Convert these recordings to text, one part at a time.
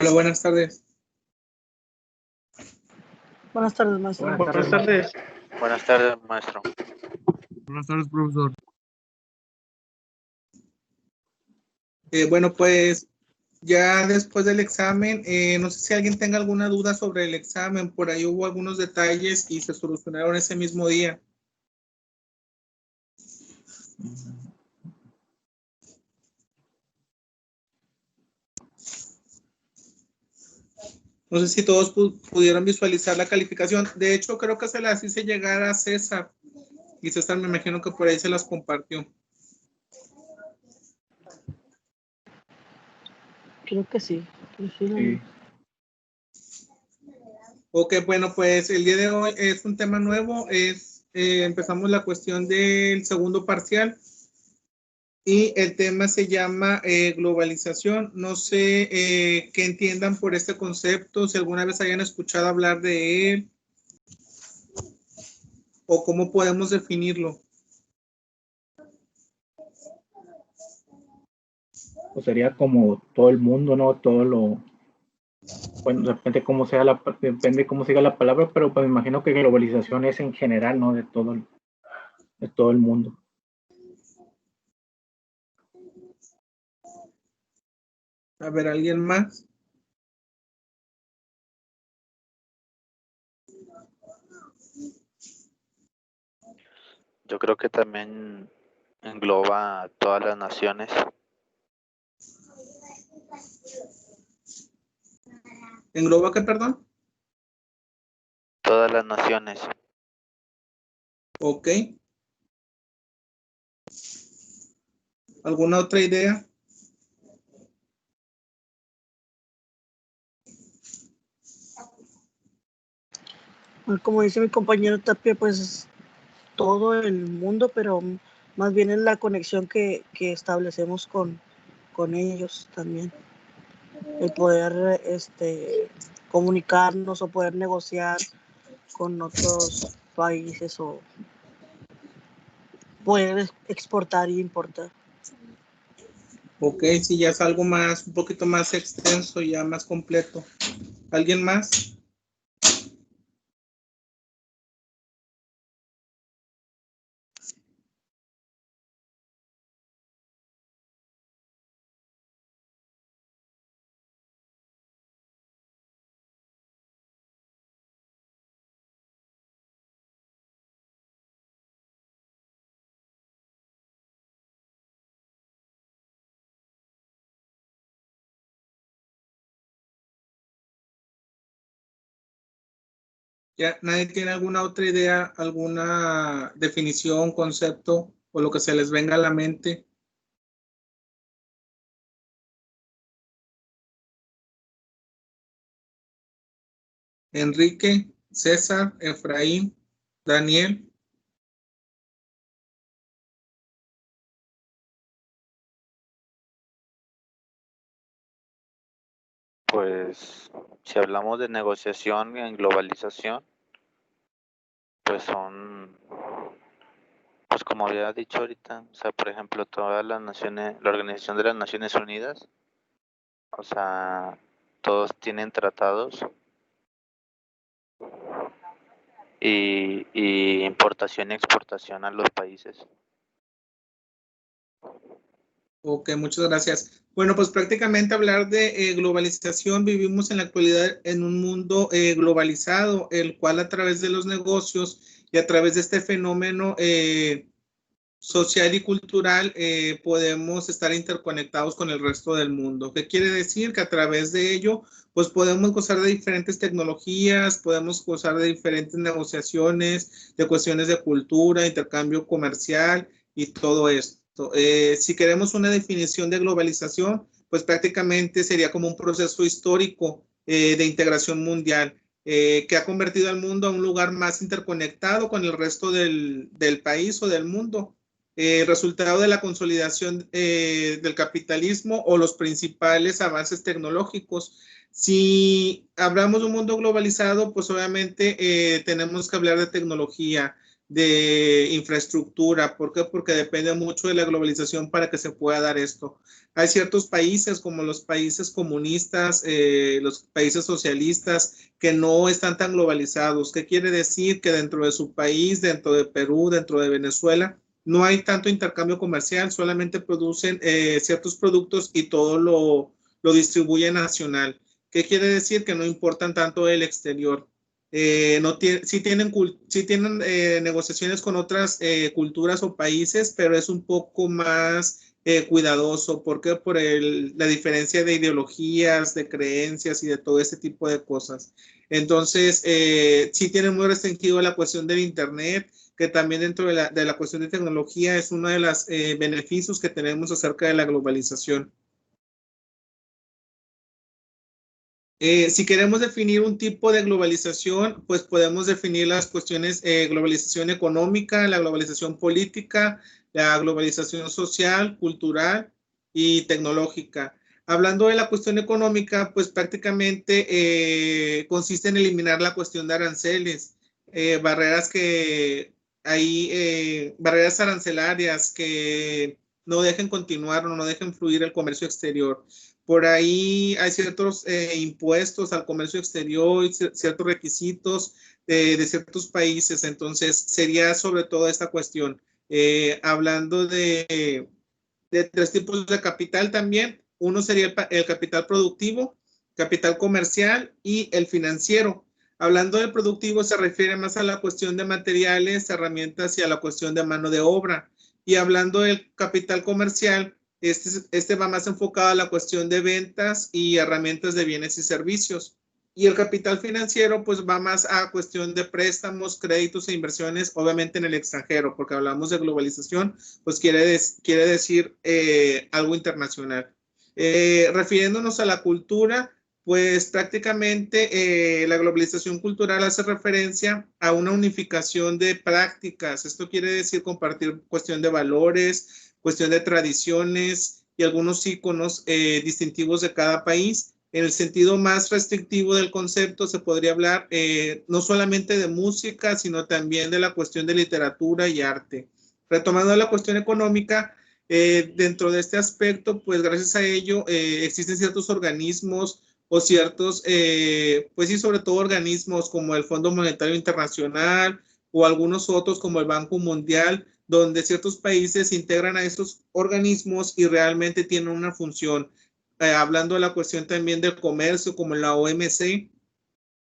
Hola, buenas tardes. Buenas tardes, maestro. Buenas tardes. Buenas tardes, maestro. Buenas tardes, profesor. Bueno, pues ya después del examen, no sé si alguien tenga alguna duda sobre el examen. Por ahí hubo algunos detalles y se solucionaron ese mismo día. No sé si todos pudieron visualizar la calificación. De hecho, creo que se las hice llegar a César. Y César me imagino que por ahí se las compartió. Creo que sí. Sí. Ok, bueno, pues el día de hoy es un tema nuevo. Empezamos la cuestión del segundo parcial. Y el tema se llama globalización. No sé qué entiendan por este concepto, si alguna vez hayan escuchado hablar de él o cómo podemos definirlo. Pues sería como todo el mundo, ¿no? Todo lo... Bueno, depende cómo sea depende cómo siga la palabra, pero pues me imagino que globalización es en general, ¿no? De todo el mundo. A ver, ¿alguien más? Yo creo que también engloba a todas las naciones. ¿Engloba qué, perdón? Todas las naciones. Ok. ¿Alguna otra idea? Como dice mi compañero Tapia, pues todo el mundo, pero más bien es la conexión que establecemos con ellos también. El poder comunicarnos o poder negociar con otros países o poder exportar e importar. Ok, sí, ya es algo más, un poquito más extenso, ya más completo. ¿Alguien más? ¿Ya nadie tiene alguna otra idea, alguna definición, concepto o lo que se les venga a la mente? Enrique, César, Efraín, Daniel. Pues si hablamos de negociación en globalización, pues son, pues como había dicho ahorita, o sea, por ejemplo, todas las naciones, la Organización de las Naciones Unidas, o sea, todos tienen tratados y importación y exportación a los países. Ok, muchas gracias. Bueno, pues prácticamente hablar de globalización, vivimos en la actualidad en un mundo globalizado, el cual a través de los negocios y a través de este fenómeno social y cultural podemos estar interconectados con el resto del mundo. ¿Qué quiere decir? Que a través de ello, pues podemos gozar de diferentes tecnologías, podemos gozar de diferentes negociaciones, de cuestiones de cultura, intercambio comercial y todo esto. Si queremos una definición de globalización, pues prácticamente sería como un proceso histórico de integración mundial. Que ha convertido al mundo a un lugar más interconectado con el resto del país o del mundo, resultado de la consolidación del capitalismo o los principales avances tecnológicos. Si hablamos de un mundo globalizado, pues obviamente tenemos que hablar de tecnología, de infraestructura. ¿Por qué? Porque depende mucho de la globalización para que se pueda dar esto. Hay ciertos países como los países comunistas, los países socialistas que no están tan globalizados. ¿Qué quiere decir? Que dentro de su país, dentro de Perú, dentro de Venezuela, no hay tanto intercambio comercial, solamente producen ciertos productos y todo lo distribuyen nacional. ¿Qué quiere decir? Que no importan tanto el exterior. Sí tienen negociaciones con otras culturas o países, pero es un poco más cuidadoso. ¿Por qué? Por la diferencia de ideologías, de creencias y de todo ese tipo de cosas. Entonces, sí tienen muy restringido la cuestión del Internet, que también dentro de la cuestión de tecnología es uno de los beneficios que tenemos acerca de la globalización. Si queremos definir un tipo de globalización, pues podemos definir las cuestiones globalización económica, la globalización política, la globalización social, cultural y tecnológica. Hablando de la cuestión económica, pues prácticamente consiste en eliminar la cuestión de aranceles, barreras barreras arancelarias que no dejen continuar o no dejen fluir el comercio exterior. Por ahí hay ciertos impuestos al comercio exterior y ciertos requisitos de ciertos países. Entonces, sería sobre todo esta cuestión. Hablando de tres tipos de capital también. Uno sería el capital productivo, capital comercial y el financiero. Hablando del productivo, se refiere más a la cuestión de materiales, herramientas y a la cuestión de mano de obra. Y hablando del capital comercial, este va más enfocado a la cuestión de ventas y herramientas de bienes y servicios. Y el capital financiero pues va más a cuestión de préstamos, créditos e inversiones, obviamente en el extranjero, porque hablamos de globalización, pues quiere decir algo internacional. Refiriéndonos a la cultura, pues prácticamente la globalización cultural hace referencia a una unificación de prácticas. Esto quiere decir compartir cuestión de valores, cuestión de tradiciones y algunos íconos distintivos de cada país. En el sentido más restrictivo del concepto se podría hablar no solamente de música, sino también de la cuestión de literatura y arte. Retomando la cuestión económica, dentro de este aspecto, pues gracias a ello existen ciertos organismos o ciertos, pues sí, sobre todo organismos como el Fondo Monetario Internacional o algunos otros como el Banco Mundial, donde ciertos países se integran a estos organismos y realmente tienen una función. Hablando de la cuestión también del comercio, como la OMC,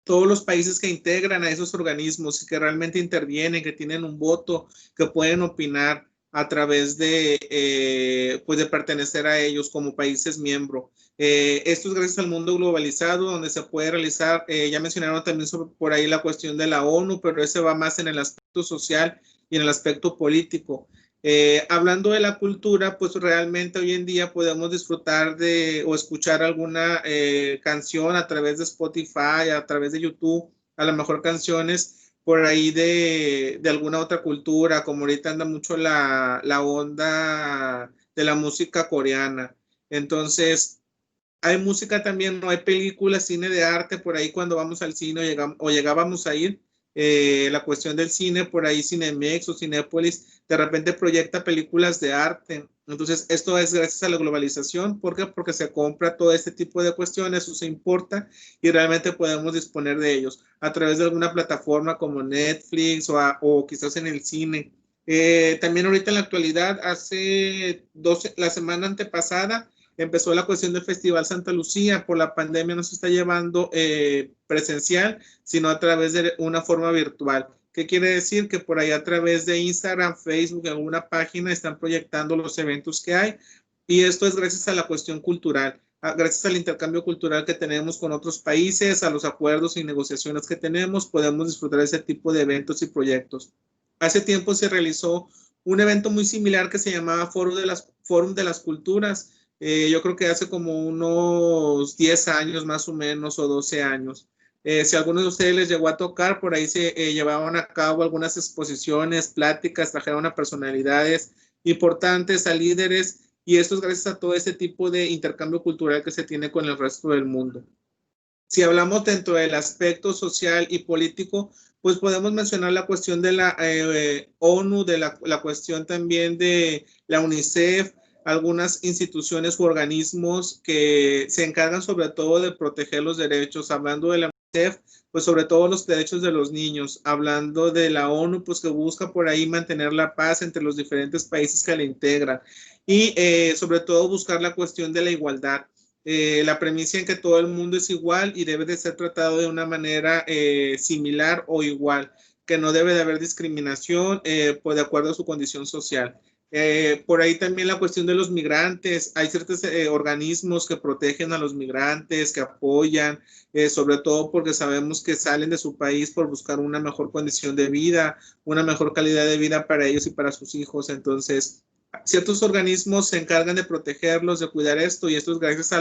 todos los países que integran a esos organismos y que realmente intervienen, que tienen un voto, que pueden opinar a través de, pues de pertenecer a ellos como países miembros. Esto es gracias al mundo globalizado, donde se puede realizar, ya mencionaron también por ahí la cuestión de la ONU, pero ese va más en el aspecto social y en el aspecto político. Hablando de la cultura, pues realmente hoy en día podemos disfrutar de o escuchar alguna canción a través de Spotify, a través de YouTube, a lo mejor canciones por ahí de alguna otra cultura, como ahorita anda mucho la onda de la música coreana. Entonces, hay música también, no hay películas, cine de arte, por ahí cuando vamos al cine o llegábamos a ir, la cuestión del cine, por ahí Cinemex o Cinépolis, de repente proyecta películas de arte. Entonces, esto es gracias a la globalización. ¿Por qué? Porque se compra todo este tipo de cuestiones, o se importa y realmente podemos disponer de ellos a través de alguna plataforma como Netflix o quizás en el cine. También ahorita en la actualidad, la semana antepasada, empezó la cuestión del Festival Santa Lucía. Por la pandemia no se está llevando presencial, sino a través de una forma virtual. ¿Qué quiere decir? Que por ahí a través de Instagram, Facebook, alguna página están proyectando los eventos que hay. Y esto es gracias a la cuestión cultural, gracias al intercambio cultural que tenemos con otros países, a los acuerdos y negociaciones que tenemos, podemos disfrutar de ese tipo de eventos y proyectos. Hace tiempo se realizó un evento muy similar que se llamaba Fórum de las Culturas. Yo creo que hace como unos 10 años más o menos o 12 años. Si a algunos de ustedes les llegó a tocar, por ahí se llevaban a cabo algunas exposiciones, pláticas, trajeron a personalidades importantes, a líderes, y esto es gracias a todo este tipo de intercambio cultural que se tiene con el resto del mundo. Si hablamos dentro del aspecto social y político, pues podemos mencionar la cuestión de la ONU, de la cuestión también de la UNICEF, algunas instituciones u organismos que se encargan sobre todo de proteger los derechos. Hablando de la UNICEF, pues sobre todo los derechos de los niños. Hablando de la ONU, pues que busca por ahí mantener la paz entre los diferentes países que la integran. Y sobre todo buscar la cuestión de la igualdad. La premisa en que todo el mundo es igual y debe de ser tratado de una manera similar o igual, que no debe de haber discriminación pues de acuerdo a su condición social. Por ahí también la cuestión de los migrantes. Hay ciertos organismos que protegen a los migrantes, que apoyan, sobre todo porque sabemos que salen de su país por buscar una mejor condición de vida, una mejor calidad de vida para ellos y para sus hijos. Entonces, ciertos organismos se encargan de protegerlos, de cuidar esto, y esto es gracias a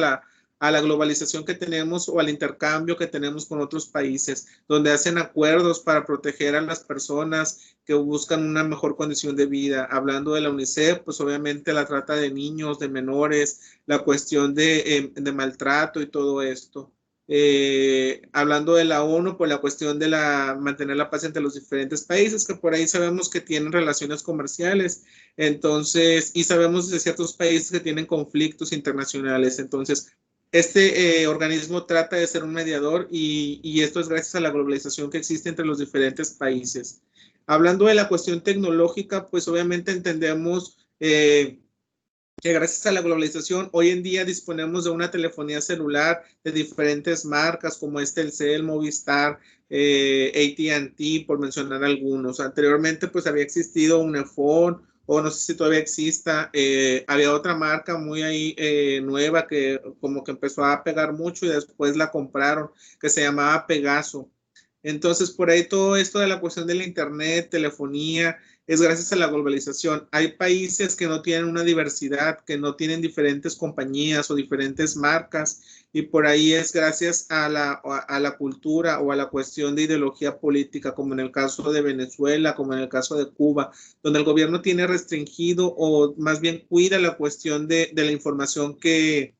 la globalización que tenemos o al intercambio que tenemos con otros países, donde hacen acuerdos para proteger a las personas que buscan una mejor condición de vida. Hablando de la UNICEF, pues obviamente la trata de niños, de menores, la cuestión de maltrato y todo esto. Hablando de la ONU, pues la cuestión de mantener la paz entre los diferentes países, que por ahí sabemos que tienen relaciones comerciales, entonces, y sabemos de ciertos países que tienen conflictos internacionales. Entonces, este organismo trata de ser un mediador y esto es gracias a la globalización que existe entre los diferentes países. Hablando de la cuestión tecnológica, pues obviamente entendemos que gracias a la globalización hoy en día disponemos de una telefonía celular de diferentes marcas como Telcel, Movistar, AT&T, por mencionar algunos. Anteriormente pues había existido un iPhone, o no sé si todavía exista, había otra marca muy ahí nueva que como que empezó a pegar mucho y después la compraron, que se llamaba Pegaso. Entonces, por ahí todo esto de la cuestión de la internet, telefonía, es gracias a la globalización. Hay países que no tienen una diversidad, que no tienen diferentes compañías o diferentes marcas, y por ahí es gracias a la cultura o a la cuestión de ideología política, como en el caso de Venezuela, como en el caso de Cuba, donde el gobierno tiene restringido o más bien cuida la cuestión de la información que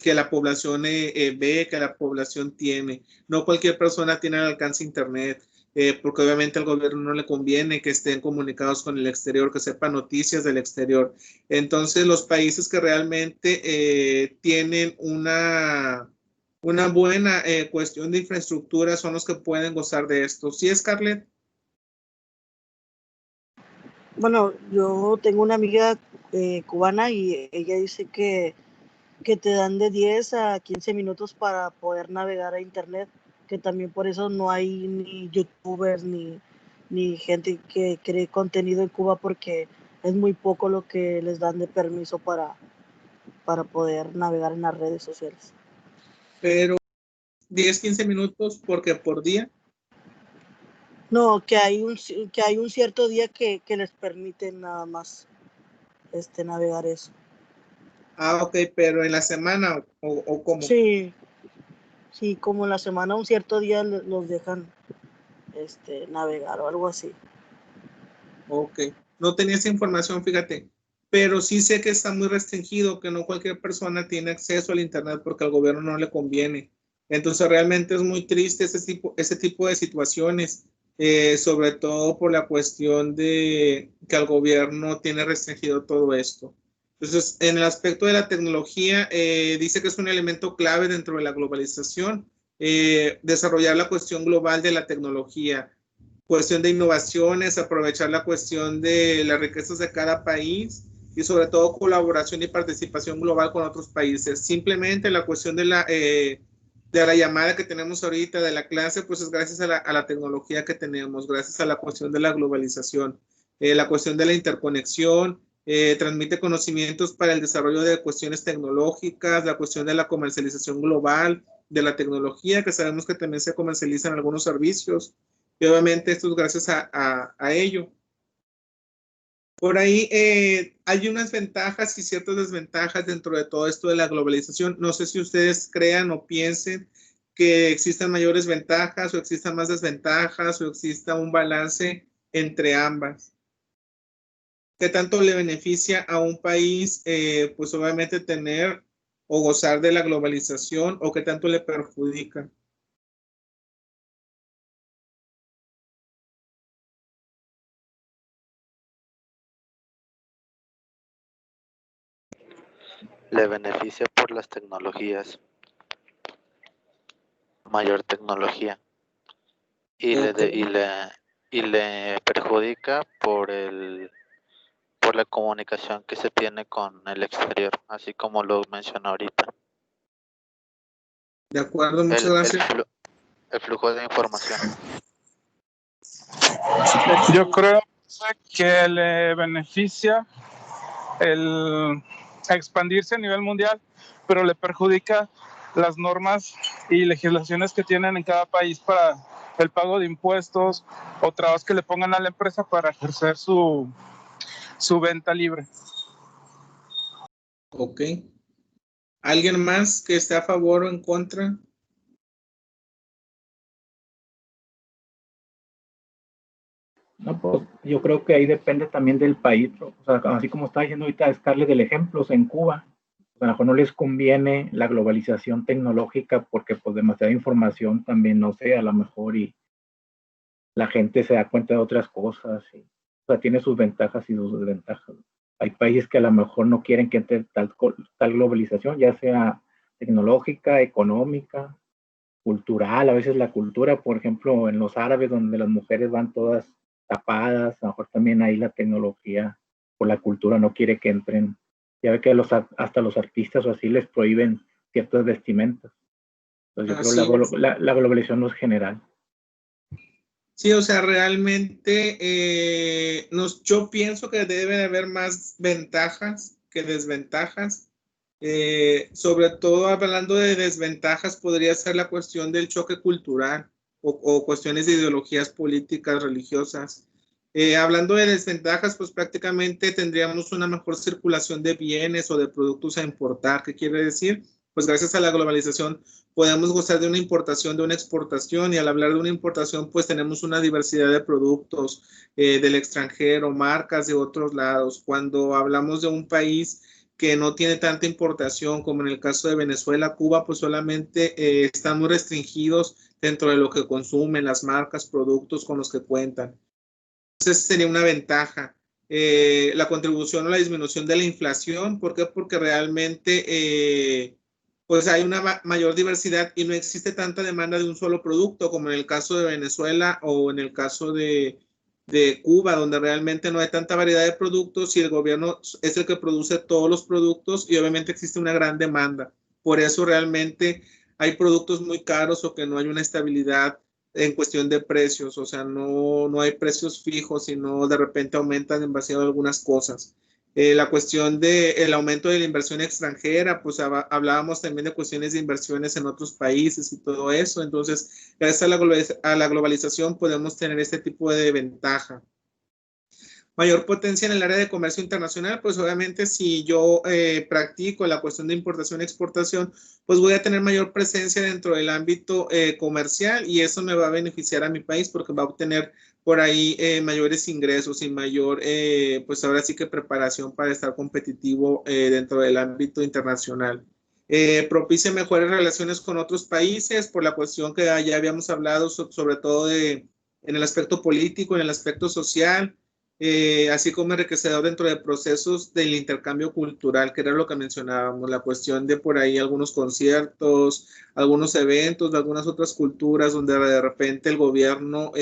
la población ve, que la población tiene. No cualquier persona tiene al alcance internet, porque obviamente al gobierno no le conviene que estén comunicados con el exterior, que sepan noticias del exterior. Entonces, los países que realmente tienen una buena cuestión de infraestructura son los que pueden gozar de esto. ¿Sí, Scarlett? Bueno, yo tengo una amiga cubana y ella dice que te dan de 10 a 15 minutos para poder navegar a internet, que también por eso no hay ni youtubers ni gente que cree contenido en Cuba, porque es muy poco lo que les dan de permiso para poder navegar en las redes sociales. Pero 10, 15 minutos, porque por día. No, que hay un cierto día que les permiten nada más navegar eso. Ah, ok, pero en la semana o cómo. Sí, como en la semana un cierto día los dejan navegar o algo así. Ok, no tenía esa información, fíjate, pero sí sé que está muy restringido, que no cualquier persona tiene acceso al internet porque al gobierno no le conviene. Entonces realmente es muy triste ese tipo de situaciones, sobre todo por la cuestión de que el gobierno tiene restringido todo esto. Entonces, en el aspecto de la tecnología, dice que es un elemento clave dentro de la globalización, desarrollar la cuestión global de la tecnología, cuestión de innovaciones, aprovechar la cuestión de las riquezas de cada país y sobre todo colaboración y participación global con otros países. Simplemente la cuestión de la llamada que tenemos ahorita, de la clase, pues es gracias a la tecnología que tenemos, gracias a la cuestión de la globalización, la cuestión de la interconexión, transmite conocimientos para el desarrollo de cuestiones tecnológicas, la cuestión de la comercialización global de la tecnología, que sabemos que también se comercializan algunos servicios, y obviamente esto es gracias a ello. Por ahí hay unas ventajas y ciertas desventajas dentro de todo esto de la globalización. No sé si ustedes crean o piensen que existan mayores ventajas o existan más desventajas o exista un balance entre ambas. ¿Qué tanto le beneficia a un país, pues obviamente tener o gozar de la globalización, o qué tanto le perjudica? le beneficia por las tecnologías, mayor tecnología, y le perjudica por la comunicación que se tiene con el exterior, así como lo mencionó ahorita. De acuerdo, muchas gracias. El flujo de información. Yo creo que le beneficia el expandirse a nivel mundial, pero le perjudica las normas y legislaciones que tienen en cada país para el pago de impuestos o trabas que le pongan a la empresa para ejercer su venta libre. Ok. ¿Alguien más que esté a favor o en contra? No, pues yo creo que ahí depende también del país. O sea, así como está diciendo ahorita Scarlett del ejemplo, en Cuba, a lo mejor no les conviene la globalización tecnológica porque pues demasiada información también, no sé, a lo mejor y la gente se da cuenta de otras cosas. O sea, tiene sus ventajas y sus desventajas. Hay países que a lo mejor no quieren que entre tal globalización, ya sea tecnológica, económica, cultural. A veces la cultura, por ejemplo, en los árabes, donde las mujeres van todas tapadas, a lo mejor también ahí la tecnología o la cultura no quiere que entren. Ya ve que hasta los artistas o así les prohíben ciertas vestimentas. Entonces yo creo que la globalización no es general. Sí, o sea, realmente yo pienso que debe de haber más ventajas que desventajas. Sobre todo hablando de desventajas, podría ser la cuestión del choque cultural o cuestiones de ideologías políticas, religiosas. Hablando de desventajas, pues prácticamente tendríamos una mejor circulación de bienes o de productos a importar. ¿Qué quiere decir? Pues gracias a la globalización podemos gozar de una importación, de una exportación, y al hablar de una importación, pues tenemos una diversidad de productos del extranjero, marcas de otros lados. Cuando hablamos de un país que no tiene tanta importación, como en el caso de Venezuela, Cuba, pues solamente están muy restringidos dentro de lo que consumen, las marcas, productos con los que cuentan. Entonces sería una ventaja. La contribución o la disminución de la inflación, ¿por qué? Porque realmente pues hay una mayor diversidad y no existe tanta demanda de un solo producto como en el caso de Venezuela o en el caso de Cuba, donde realmente no hay tanta variedad de productos y el gobierno es el que produce todos los productos y obviamente existe una gran demanda. Por eso realmente hay productos muy caros o que no hay una estabilidad en cuestión de precios, o sea, no hay precios fijos, sino de repente aumentan demasiado algunas cosas. La cuestión del aumento de la inversión extranjera, pues hablábamos también de cuestiones de inversiones en otros países y todo eso. Entonces, gracias a la globalización podemos tener este tipo de ventaja. Mayor potencia en el área de comercio internacional, pues obviamente si yo practico la cuestión de importación y exportación, pues voy a tener mayor presencia dentro del ámbito comercial y eso me va a beneficiar a mi país porque va a obtener por ahí mayores ingresos y mayor, pues ahora sí que preparación para estar competitivo dentro del ámbito internacional. Propicia mejores relaciones con otros países por la cuestión que ya habíamos hablado, sobre todo en el aspecto político, en el aspecto social. Así como enriquecedor dentro de procesos del intercambio cultural, que era lo que mencionábamos, la cuestión de por ahí algunos conciertos, algunos eventos de algunas otras culturas donde de repente el gobierno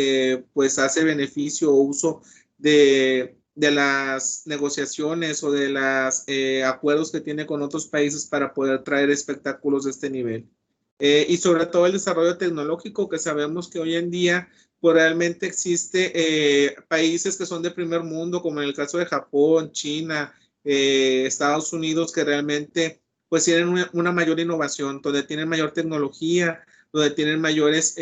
pues hace beneficio o uso de las negociaciones o de los acuerdos que tiene con otros países para poder traer espectáculos de este nivel. Y sobre todo el desarrollo tecnológico, que sabemos que hoy en día pues realmente existe países que son de primer mundo, como en el caso de Japón, China, Estados Unidos, que realmente pues tienen una mayor innovación, donde tienen mayor tecnología, donde tienen mayores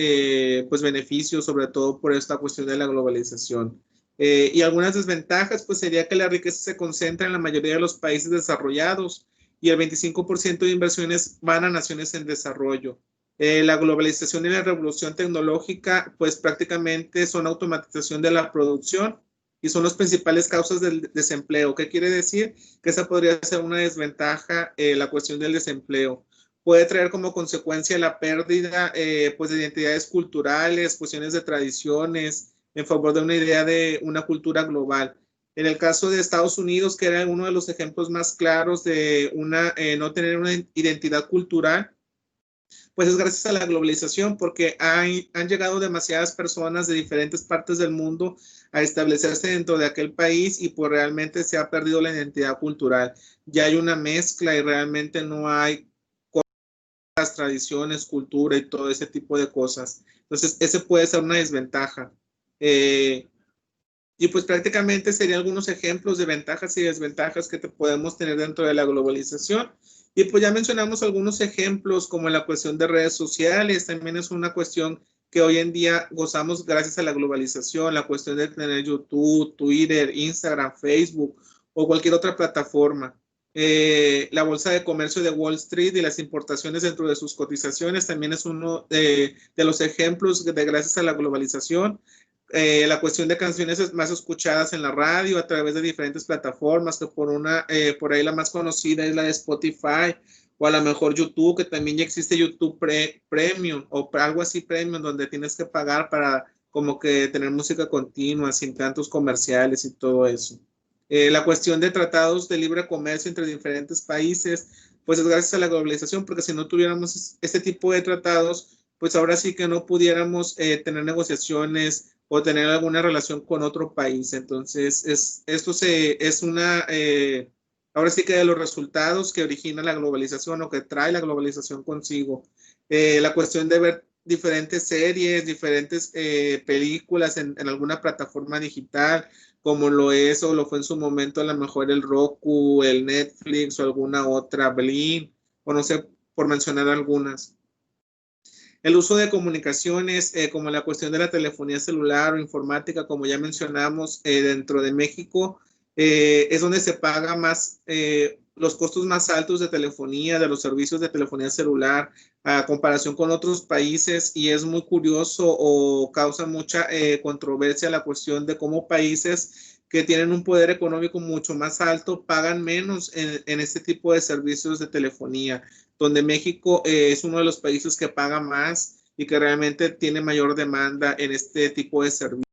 pues beneficios, sobre todo por esta cuestión de la globalización. Y algunas desventajas pues sería que la riqueza se concentra en la mayoría de los países desarrollados y el 25% de inversiones van a naciones en desarrollo. La globalización y la revolución tecnológica, pues prácticamente son automatización de la producción y son las principales causas del desempleo. ¿Qué quiere decir? Que esa podría ser una desventaja, la cuestión del desempleo. Puede traer como consecuencia la pérdida pues de identidades culturales, cuestiones de tradiciones, en favor de una idea de una cultura global. En el caso de Estados Unidos, que era uno de los ejemplos más claros de no tener una identidad cultural, pues es gracias a la globalización, porque han llegado demasiadas personas de diferentes partes del mundo a establecerse dentro de aquel país y pues realmente se ha perdido la identidad cultural. Ya hay una mezcla y realmente no hay las tradiciones, cultura y todo ese tipo de cosas. Entonces, ese puede ser una desventaja. Y pues prácticamente serían algunos ejemplos de ventajas y desventajas que podemos tener dentro de la globalización. Y pues ya mencionamos algunos ejemplos como la cuestión de redes sociales, también es una cuestión que hoy en día gozamos gracias a la globalización, la cuestión de tener YouTube, Twitter, Instagram, Facebook o cualquier otra plataforma. La bolsa de comercio de Wall Street y las importaciones dentro de sus cotizaciones también es uno de los ejemplos de gracias a la globalización. La cuestión de canciones más escuchadas en la radio a través de diferentes plataformas, que por ahí la más conocida es la de Spotify, o a lo mejor YouTube, que también ya existe YouTube Premium, o algo así Premium, donde tienes que pagar para como que tener música continua, sin tantos comerciales y todo eso. La cuestión de tratados de libre comercio entre diferentes países, pues es gracias a la globalización, porque si no tuviéramos este tipo de tratados, pues ahora sí que no pudiéramos tener negociaciones o tener alguna relación con otro país. Entonces, ahora sí que de los resultados que origina la globalización o que trae la globalización consigo. La cuestión de ver diferentes series, diferentes películas en alguna plataforma digital, como lo es o lo fue en su momento a lo mejor el Roku, el Netflix o alguna otra, Blim, o no sé, por mencionar algunas. El uso de comunicaciones, como la cuestión de la telefonía celular o informática, como ya mencionamos, dentro de México, es donde se paga más, los costos más altos de telefonía, de los servicios de telefonía celular, a comparación con otros países, y es muy curioso o causa mucha controversia la cuestión de cómo países que tienen un poder económico mucho más alto pagan menos en este tipo de servicios de telefonía, donde México es uno de los países que paga más y que realmente tiene mayor demanda en este tipo de servicios.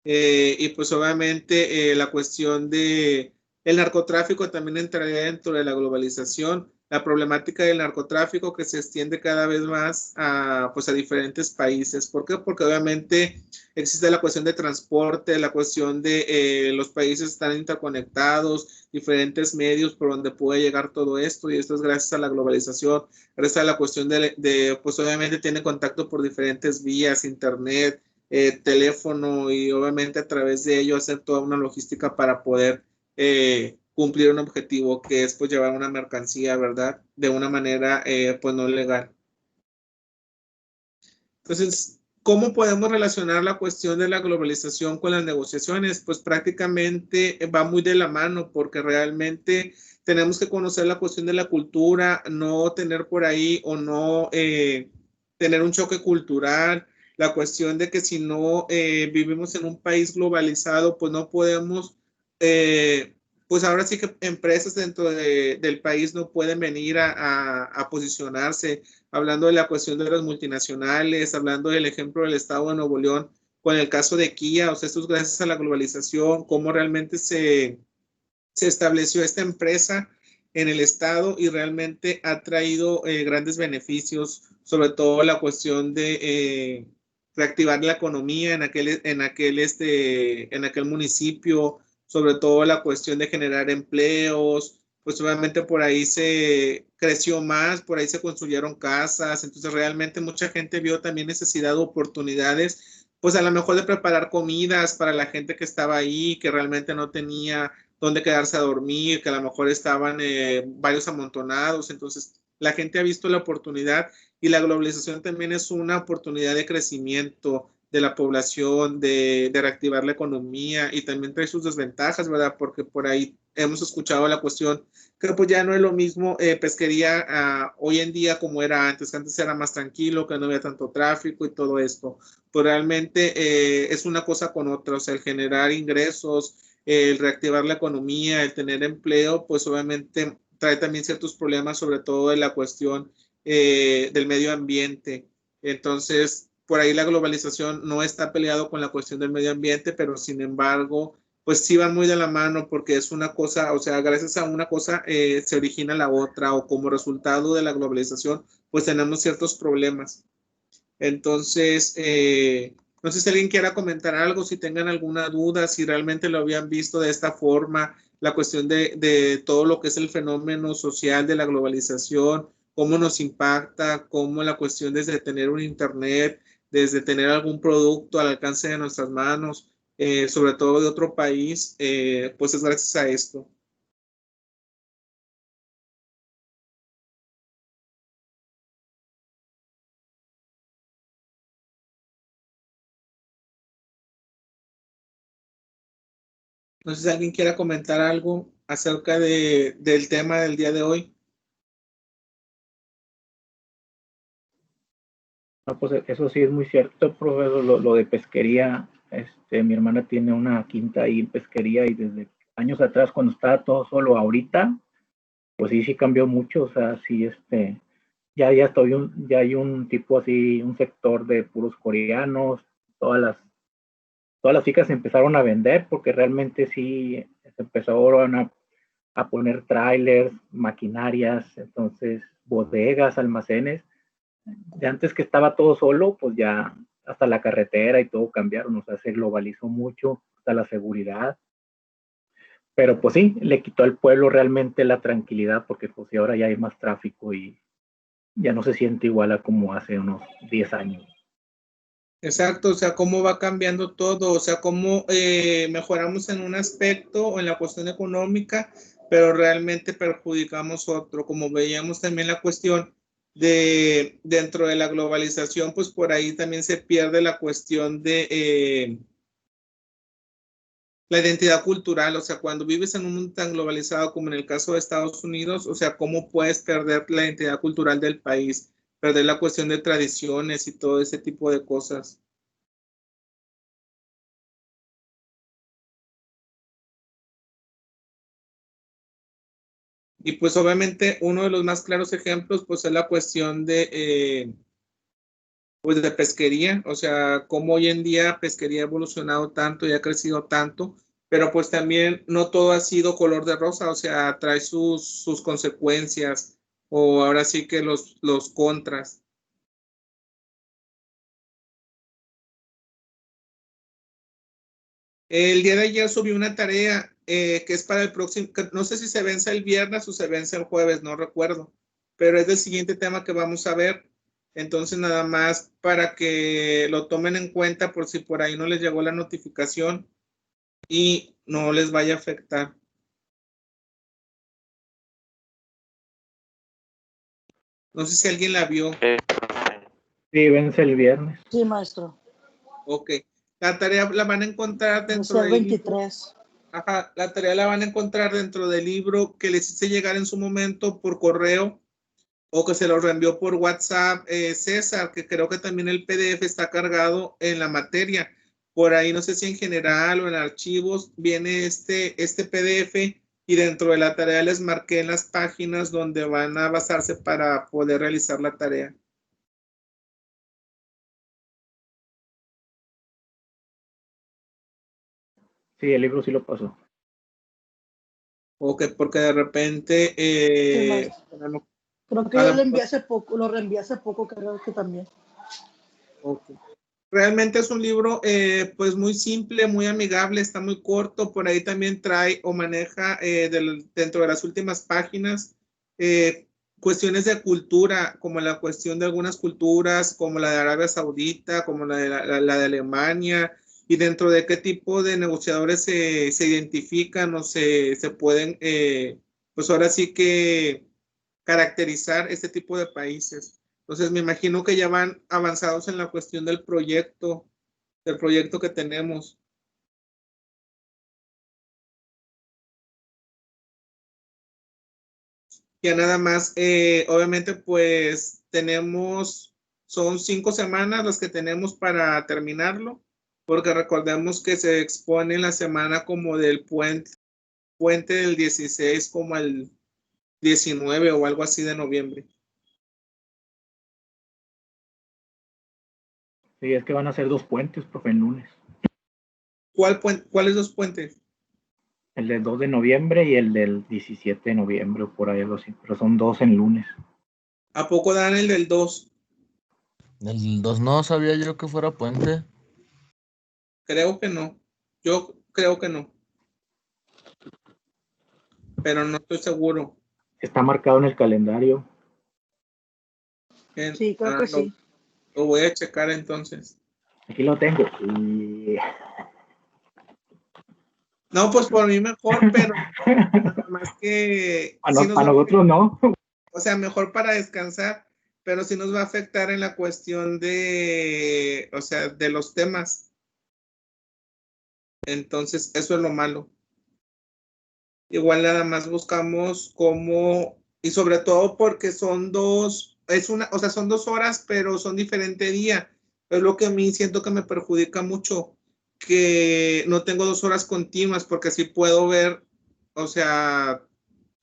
Y pues obviamente la cuestión de el narcotráfico también entraría dentro de la globalización. La problemática del narcotráfico que se extiende cada vez más pues a diferentes países. ¿Por qué? Porque obviamente existe la cuestión de transporte, la cuestión de los países están interconectados, diferentes medios por donde puede llegar todo esto, y esto es gracias a la globalización. Gracias a la cuestión pues obviamente tiene contacto por diferentes vías, internet, teléfono, y obviamente a través de ello hacer toda una logística para poder cumplir un objetivo, que es pues llevar una mercancía, ¿verdad? De una manera pues no legal. Entonces, ¿cómo podemos relacionar la cuestión de la globalización con las negociaciones? Pues prácticamente va muy de la mano, porque realmente tenemos que conocer la cuestión de la cultura, no tener por ahí o no tener un choque cultural. La cuestión de que si no vivimos en un país globalizado, pues no podemos, pues ahora sí que empresas dentro del país no pueden venir a posicionarse, hablando de la cuestión de las multinacionales, hablando del ejemplo del estado de Nuevo León, con el caso de Kia. O sea, esto es gracias a la globalización, cómo realmente se estableció esta empresa en el estado y realmente ha traído grandes beneficios, sobre todo la cuestión de reactivar la economía en aquel municipio, sobre todo la cuestión de generar empleos. Pues obviamente por ahí se creció más, por ahí se construyeron casas, entonces realmente mucha gente vio también necesidad o oportunidades, pues a lo mejor de preparar comidas para la gente que estaba ahí, que realmente no tenía dónde quedarse a dormir, que a lo mejor estaban varios amontonados. Entonces la gente ha visto la oportunidad, y la globalización también es una oportunidad de crecimiento de la población, de reactivar la economía, y también trae sus desventajas, ¿verdad? Porque por ahí hemos escuchado la cuestión que pues ya no es lo mismo pesquería hoy en día como era antes, que antes era más tranquilo, que no había tanto tráfico y todo esto. Pues realmente es una cosa con otra, o sea, el generar ingresos, el reactivar la economía, el tener empleo, pues obviamente trae también ciertos problemas, sobre todo en la cuestión del medio ambiente. Entonces, por ahí la globalización no está peleado con la cuestión del medio ambiente, pero sin embargo, pues sí van muy de la mano porque es una cosa, o sea, gracias a una cosa se origina la otra o como resultado de la globalización, pues tenemos ciertos problemas. Entonces, no sé si alguien quiera comentar algo, si tengan alguna duda, si realmente lo habían visto de esta forma, la cuestión de todo lo que es el fenómeno social de la globalización, cómo nos impacta, cómo la cuestión desde tener un internet, desde tener algún producto al alcance de nuestras manos, sobre todo de otro país, pues es gracias a esto. No sé si alguien quiera comentar algo acerca del tema del día de hoy. No, pues eso sí es muy cierto, profesor, lo de pesquería. Mi hermana tiene una quinta ahí en pesquería y desde años atrás cuando estaba todo solo, ahorita, pues sí cambió mucho, o sea, sí, ya hay un tipo así, un sector de puros coreanos, todas las chicas se empezaron a vender porque realmente sí se empezaron a poner trailers, maquinarias, entonces bodegas, almacenes. De antes que estaba todo solo, pues ya hasta la carretera y todo cambiaron, o sea, se globalizó mucho, hasta la seguridad. Pero pues sí, le quitó al pueblo realmente la tranquilidad porque pues sí, ahora ya hay más tráfico y ya no se siente igual a como hace unos 10 años. Exacto, o sea, cómo va cambiando todo, o sea, cómo mejoramos en un aspecto o en la cuestión económica, pero realmente perjudicamos otro, como veíamos también la cuestión de dentro de la globalización, pues por ahí también se pierde la cuestión de la identidad cultural, o sea, cuando vives en un mundo tan globalizado como en el caso de Estados Unidos, o sea, ¿cómo puedes perder la identidad cultural del país? Perder la cuestión de tradiciones y todo ese tipo de cosas. Y pues obviamente uno de los más claros ejemplos pues es la cuestión pues de pesquería, o sea, cómo hoy en día pesquería ha evolucionado tanto y ha crecido tanto, pero pues también no todo ha sido color de rosa, o sea, trae sus consecuencias o ahora sí que los contras. El día de ayer subí una tarea que es para el próximo, no sé si se vence el viernes o se vence el jueves, no recuerdo, pero es del siguiente tema que vamos a ver. Entonces, nada más para que lo tomen en cuenta por si por ahí no les llegó la notificación y no les vaya a afectar. No sé si alguien la vio. Profe. Sí, vence el viernes. Sí, maestro. Ok. La tarea la van a encontrar Va a dentro ser del libro. 23. Ajá, la tarea la van a encontrar dentro del libro que les hice llegar en su momento por correo o que se lo reenvió por WhatsApp César, que creo que también el PDF está cargado en la materia. Por ahí no sé si en general o en archivos viene este PDF y dentro de la tarea les marqué en las páginas donde van a basarse para poder realizar la tarea. Sí, el libro sí lo pasó. Ok, porque de repente Sí, maestro. Creo que a yo lo lo envié mejor, hace poco, lo reenvié hace poco, creo que también. ok. Realmente es un libro pues muy simple, muy amigable, está muy corto, por ahí también trae o maneja dentro de las últimas páginas cuestiones de cultura, como la cuestión de algunas culturas, como la de Arabia Saudita, como la de Alemania, y dentro de qué tipo de negociadores se identifican o se pueden, pues ahora sí que caracterizar este tipo de países. Entonces, me imagino que ya van avanzados en la cuestión del proyecto que tenemos. Ya nada más, obviamente, pues tenemos, son 5 semanas las que tenemos para terminarlo, porque recordemos que se expone la semana como del puente del 16 como el 19 o algo así de noviembre. Sí, es que van a ser 2 puentes, profe, el lunes. ¿Cuáles dos puentes? El del 2 de noviembre y el del 17 de noviembre, o por ahí algo así, pero son 2 en lunes. ¿A poco dan el del 2? El 2 no sabía yo que fuera puente. Creo que no. Yo creo que no. Pero no estoy seguro. Está marcado en el calendario. Sí, creo que sí. Lo voy a checar entonces. Aquí lo tengo. Y... No, pues por mí mejor, pero nada más que sí nos a nosotros no. o sea, mejor para descansar, pero sí nos va a afectar en la cuestión de, o sea, de los temas. Entonces, eso es lo malo. Igual nada más buscamos cómo, y sobre todo porque son dos, o sea, son 2 horas, pero son diferente día. Es lo que a mí siento que me perjudica mucho, que no tengo 2 horas continuas, porque así puedo ver, o sea,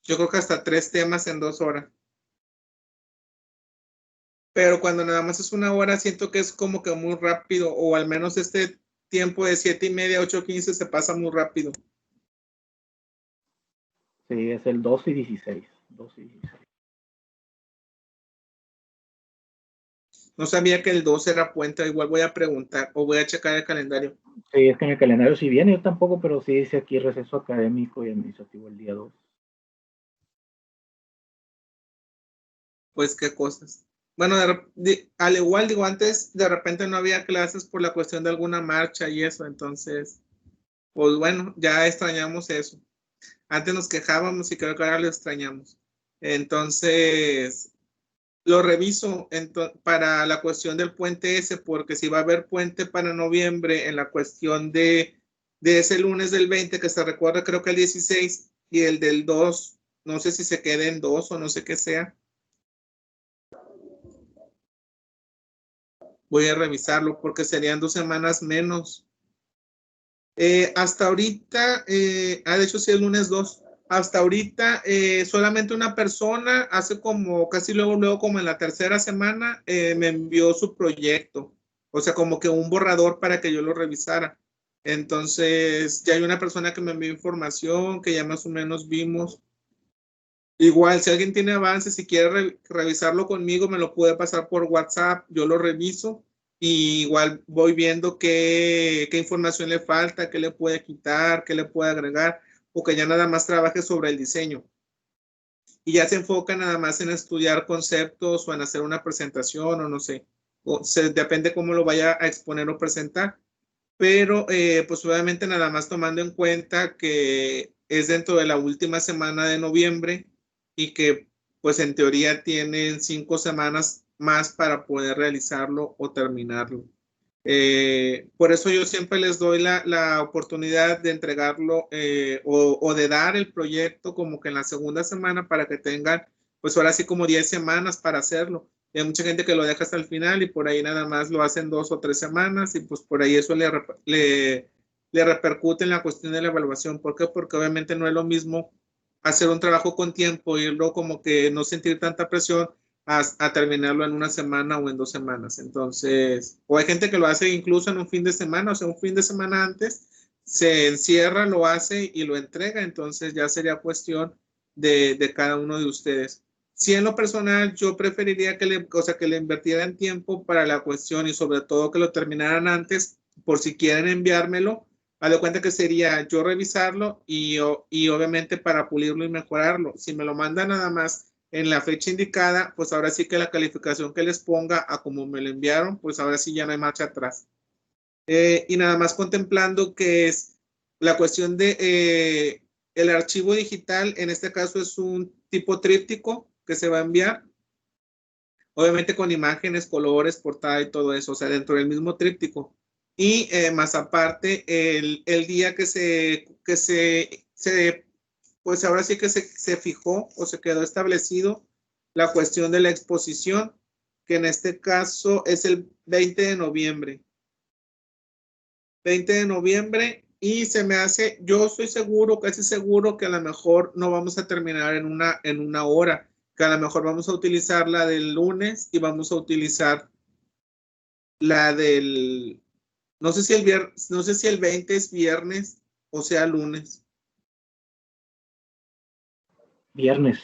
yo creo que hasta 3 temas en 2 horas. Pero cuando nada más es 1 hora, siento que es como que muy rápido, o al menos este tiempo de 7:30 a 8:15 se pasa muy rápido. Sí, es el 12 y 16. 12 y 16. No sabía que el 12 era puente, igual voy a preguntar o voy a checar el calendario. Sí, es que en el calendario sí viene, yo tampoco, pero sí dice aquí receso académico y administrativo el día 2. Pues qué cosas. Bueno, al igual digo, antes de repente no había clases por la cuestión de alguna marcha y eso, entonces, pues bueno, ya extrañamos eso. Antes nos quejábamos y creo que ahora lo extrañamos. Entonces, lo reviso para la cuestión del puente ese, porque si va a haber puente para noviembre en la cuestión de ese lunes del 20, que se recuerda creo que el 16, y el del 2, no sé si se quede en 2 o no sé qué sea. Voy a revisarlo porque serían 2 semanas menos. Hasta ahorita, de hecho sí, el lunes 2. Hasta ahorita, solamente una persona, hace como casi luego como en la tercera semana, me envió su proyecto. O sea, como que un borrador para que yo lo revisara. Entonces, ya hay una persona que me envió información, que ya más o menos vimos. Igual, si alguien tiene avances, si quiere revisarlo conmigo, me lo puede pasar por WhatsApp, yo lo reviso y igual voy viendo qué información le falta, qué le puede quitar, qué le puede agregar, o que ya nada más trabaje sobre el diseño. Y ya se enfoca nada más en estudiar conceptos o en hacer una presentación o no sé, depende cómo lo vaya a exponer o presentar. Pero pues obviamente nada más tomando en cuenta que es dentro de la última semana de noviembre y que pues en teoría tienen 5 semanas más para poder realizarlo o terminarlo. Por eso yo siempre les doy la oportunidad de entregarlo o de dar el proyecto como que en la segunda semana para que tengan pues ahora sí como 10 semanas para hacerlo. Y hay mucha gente que lo deja hasta el final y por ahí nada más lo hacen 2 o 3 semanas y pues por ahí eso le repercute en la cuestión de la evaluación. ¿Por qué? Porque obviamente no es lo mismo hacer un trabajo con tiempo y luego como que no sentir tanta presión a terminarlo en una semana o en 2 semanas. Entonces, o hay gente que lo hace incluso en un fin de semana, o sea, un fin de semana antes, se encierra, lo hace y lo entrega. Entonces ya sería cuestión de cada uno de ustedes. Si en lo personal yo preferiría que le invirtieran tiempo para la cuestión y sobre todo que lo terminaran antes, por si quieren enviármelo, haz de cuenta que sería yo revisarlo y obviamente para pulirlo y mejorarlo. Si me lo mandan nada más en la fecha indicada, pues ahora sí que la calificación que les ponga a como me lo enviaron, pues ahora sí ya no hay marcha atrás. Y nada más contemplando que es la cuestión de el archivo digital, en este caso es un tipo tríptico que se va a enviar, obviamente con imágenes, colores, portada y todo eso, o sea, dentro del mismo tríptico. Y más aparte, el día que pues ahora sí que se fijó o se quedó establecido la cuestión de la exposición, que en este caso es el 20 de noviembre. 20 de noviembre y se me hace, yo estoy seguro, casi seguro que a lo mejor no vamos a terminar en una hora, que a lo mejor vamos a utilizar la del lunes y vamos a utilizar la del, no sé si el 20 es viernes o sea lunes. Viernes.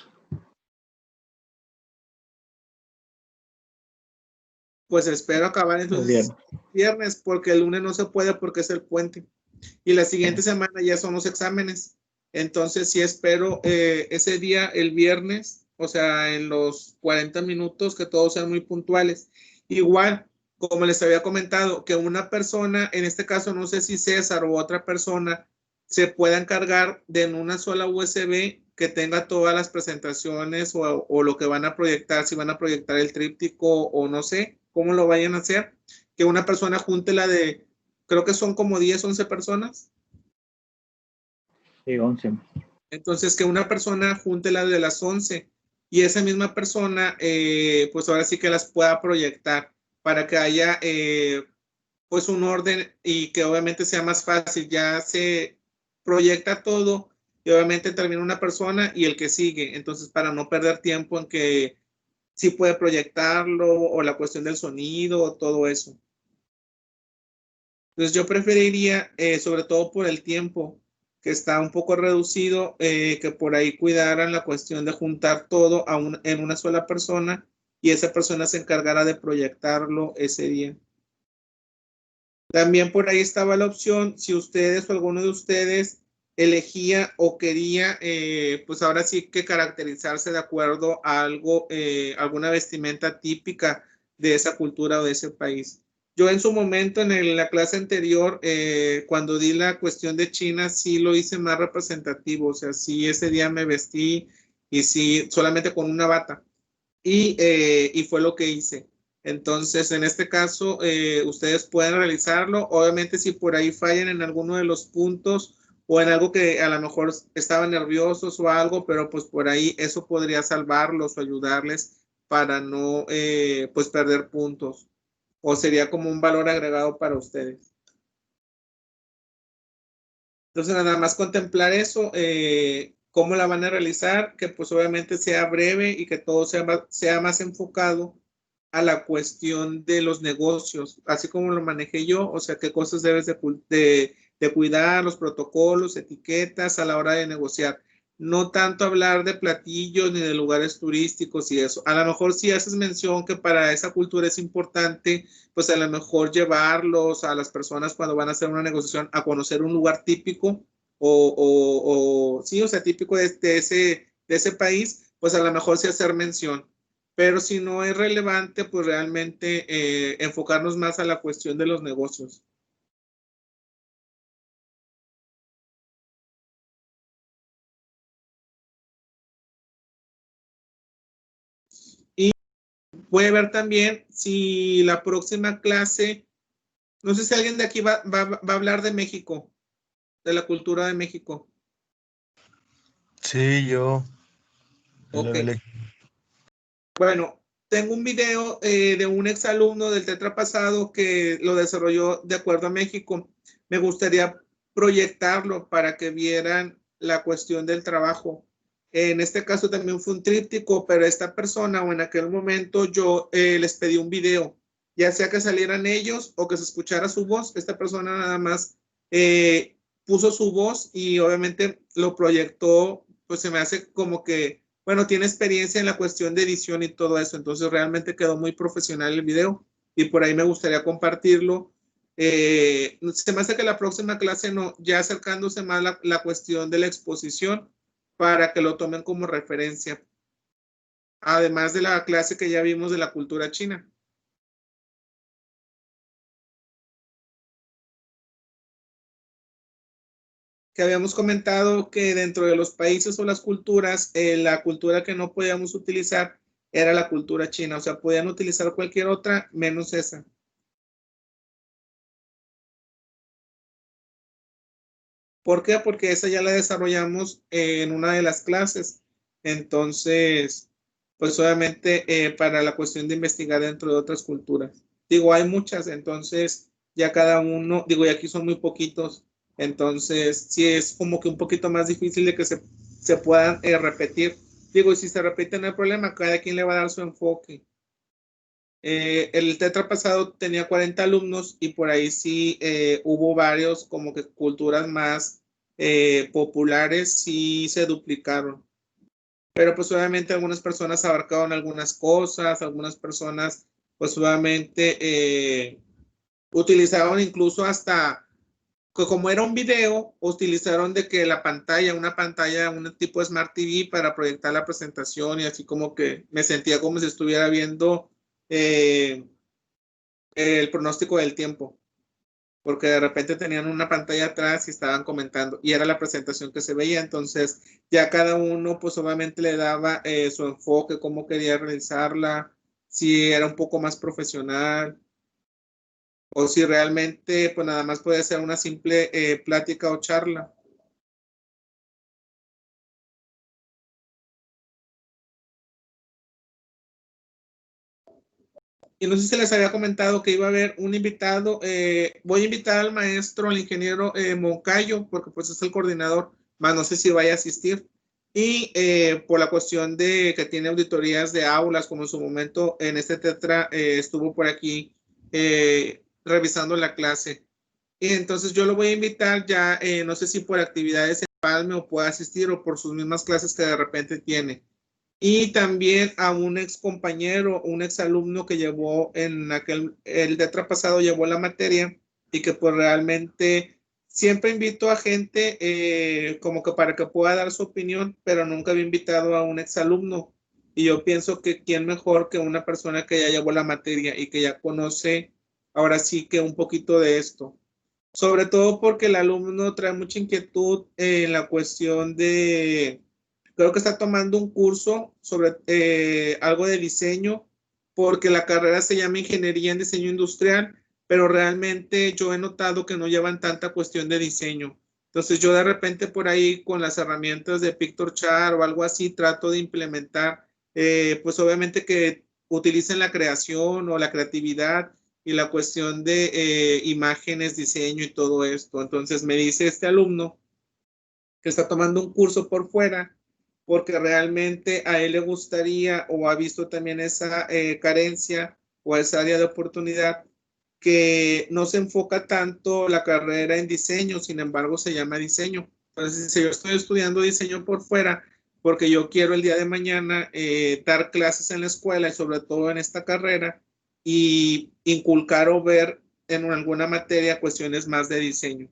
Pues espero acabar entonces viernes, porque el lunes no se puede porque es el puente. Y la siguiente semana ya son los exámenes. Entonces sí espero ese día, el viernes, o sea, en los 40 minutos, que todos sean muy puntuales. Igual, como les había comentado, que una persona, en este caso no sé si César o otra persona, se pueda encargar de en una sola USB que tenga todas las presentaciones o lo que van a proyectar, si van a proyectar el tríptico o no sé cómo lo vayan a hacer, que una persona junte la de, creo que son como 10, 11 personas. Sí, 11. Entonces, que una persona junte la de las 11 y esa misma persona, pues ahora sí que las pueda proyectar para que haya pues un orden y que obviamente sea más fácil. Ya se proyecta todo y obviamente termina una persona y el que sigue. Entonces, para no perder tiempo en que sí puede proyectarlo o la cuestión del sonido o todo eso. Entonces, yo preferiría, sobre todo por el tiempo, que está un poco reducido, que por ahí cuidaran la cuestión de juntar todo en una sola persona y esa persona se encargara de proyectarlo ese día. También por ahí estaba la opción, si ustedes o alguno de ustedes elegía o quería, pues ahora sí que caracterizarse de acuerdo a algo, alguna vestimenta típica de esa cultura o de ese país. Yo en su momento, en la clase anterior, cuando di la cuestión de China, sí lo hice más representativo, o sea, sí ese día me vestí y sí, solamente con una bata. Y fue lo que hice. Entonces, en este caso, ustedes pueden realizarlo. Obviamente, si por ahí fallan en alguno de los puntos o en algo que a lo mejor estaban nerviosos o algo, pero pues por ahí eso podría salvarlos o ayudarles para no pues perder puntos. O sería como un valor agregado para ustedes. Entonces, nada más contemplar eso, cómo la van a realizar, que pues obviamente sea breve y que todo sea más enfocado a la cuestión de los negocios, así como lo manejé yo, o sea, qué cosas debes de cuidar, los protocolos, etiquetas a la hora de negociar. No tanto hablar de platillos ni de lugares turísticos y eso. A lo mejor si haces mención que para esa cultura es importante, pues a lo mejor llevarlos a las personas cuando van a hacer una negociación a conocer un lugar típico sí, o sea, típico de ese país, pues a lo mejor sí hacer mención. Pero si no es relevante, pues realmente enfocarnos más a la cuestión de los negocios. Y voy a ver también si la próxima clase, no sé si alguien de aquí va a hablar de México, de la cultura de México. Sí, yo. Ok. Bueno, tengo un video de un exalumno del Tetra pasado que lo desarrolló de acuerdo a México. Me gustaría proyectarlo para que vieran la cuestión del trabajo. En este caso también fue un tríptico, pero esta persona o en aquel momento yo les pedí un video, ya sea que salieran ellos o que se escuchara su voz. Esta persona nada más puso su voz y obviamente lo proyectó, pues se me hace como que bueno, tiene experiencia en la cuestión de edición y todo eso, entonces realmente quedó muy profesional el video y por ahí me gustaría compartirlo. Se me hace que la próxima clase, no, ya acercándose más la cuestión de la exposición para que lo tomen como referencia, además de la clase que ya vimos de la cultura china. Que habíamos comentado que dentro de los países o las culturas, la cultura que no podíamos utilizar era la cultura china, o sea, podían utilizar cualquier otra menos esa. ¿Por qué? Porque esa ya la desarrollamos en una de las clases. Entonces, pues obviamente para la cuestión de investigar dentro de otras culturas. Digo, hay muchas, entonces ya cada uno, digo, y aquí son muy poquitos, entonces sí es como que un poquito más difícil de que se puedan repetir. Digo, y si se repiten no hay problema, cada quien le va a dar su enfoque. El tetra pasado tenía 40 alumnos y por ahí sí hubo varios como que culturas más populares sí se duplicaron. pero pues obviamente algunas personas abarcaban algunas cosas, algunas personas pues obviamente utilizaron incluso hasta, como era un video, utilizaron de que la pantalla, una pantalla, un tipo de Smart TV para proyectar la presentación y así como que me sentía como si estuviera viendo el pronóstico del tiempo, porque de repente tenían una pantalla atrás y estaban comentando y era la presentación que se veía. Entonces ya cada uno pues obviamente le daba su enfoque, cómo quería realizarla, si era un poco más profesional o si realmente pues nada más puede ser una simple plática o charla. Y no sé si les había comentado que iba a haber un invitado. Voy a invitar al maestro, al ingeniero Moncayo, porque pues es el coordinador, más no sé si vaya a asistir. Y por la cuestión de que tiene auditorías de aulas, como en su momento en este tetra estuvo por aquí revisando la clase. Y entonces yo lo voy a invitar ya, no sé si por actividades en Palme o pueda asistir o por sus mismas clases que de repente tiene. Y también a un ex compañero, un ex alumno que llevó en el tetra pasado llevó la materia y que pues realmente siempre invito a gente como que para que pueda dar su opinión, pero nunca había invitado a un ex alumno. Y yo pienso que quién mejor que una persona que ya llevó la materia y que ya conoce ahora sí que un poquito de esto. Sobre todo porque el alumno trae mucha inquietud en la cuestión de, creo que está tomando un curso sobre algo de diseño, porque la carrera se llama Ingeniería en Diseño Industrial, pero realmente yo he notado que no llevan tanta cuestión de diseño. Entonces yo de repente por ahí con las herramientas de PictoChart o algo así trato de implementar, pues obviamente que utilicen la creación o la creatividad y la cuestión de imágenes, diseño y todo esto. Entonces me dice este alumno que está tomando un curso por fuera porque realmente a él le gustaría o ha visto también esa carencia o esa área de oportunidad que no se enfoca tanto la carrera en diseño, sin embargo se llama diseño. Entonces, si yo estoy estudiando diseño por fuera, porque yo quiero el día de mañana dar clases en la escuela y sobre todo en esta carrera y inculcar o ver en alguna materia cuestiones más de diseño.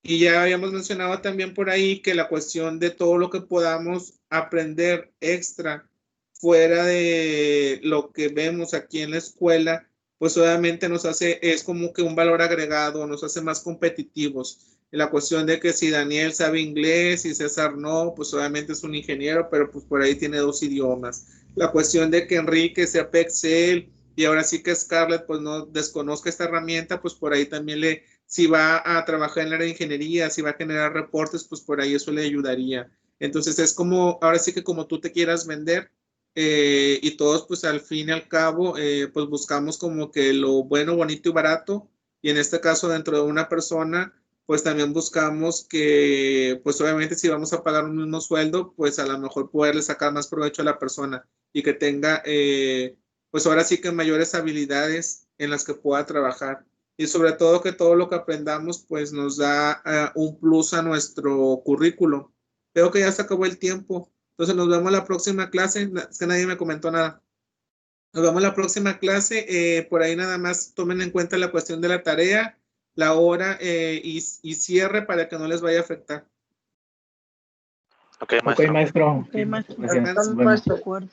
Y ya habíamos mencionado también por ahí que la cuestión de todo lo que podamos aprender extra fuera de lo que vemos aquí en la escuela, pues obviamente nos hace, es como que un valor agregado, nos hace más competitivos. La cuestión de que si Daniel sabe inglés y César no, pues obviamente es un ingeniero, pero pues por ahí tiene 2 idiomas. La cuestión de que Enrique sepa Excel y ahora sí que Scarlett pues no desconozca esta herramienta, pues por ahí también si va a trabajar en el área de ingeniería, si va a generar reportes, pues por ahí eso le ayudaría. Entonces es como, ahora sí que como tú te quieras vender y todos pues al fin y al cabo pues buscamos como que lo bueno, bonito y barato y en este caso dentro de una persona pues también buscamos que pues obviamente si vamos a pagar un mismo sueldo pues a lo mejor poderle sacar más provecho a la persona y que tenga pues ahora sí que mayores habilidades en las que pueda trabajar. Y sobre todo que todo lo que aprendamos pues nos da un plus a nuestro currículo. Veo que ya se acabó el tiempo. Entonces nos vemos la próxima clase. Es que nadie me comentó nada. Nos vemos la próxima clase. Por ahí nada más tomen en cuenta la cuestión de la tarea, la hora y cierre para que no les vaya a afectar. Ok, maestro. Ok, maestro. Sí, maestro. Gracias. Estamos de acuerdo.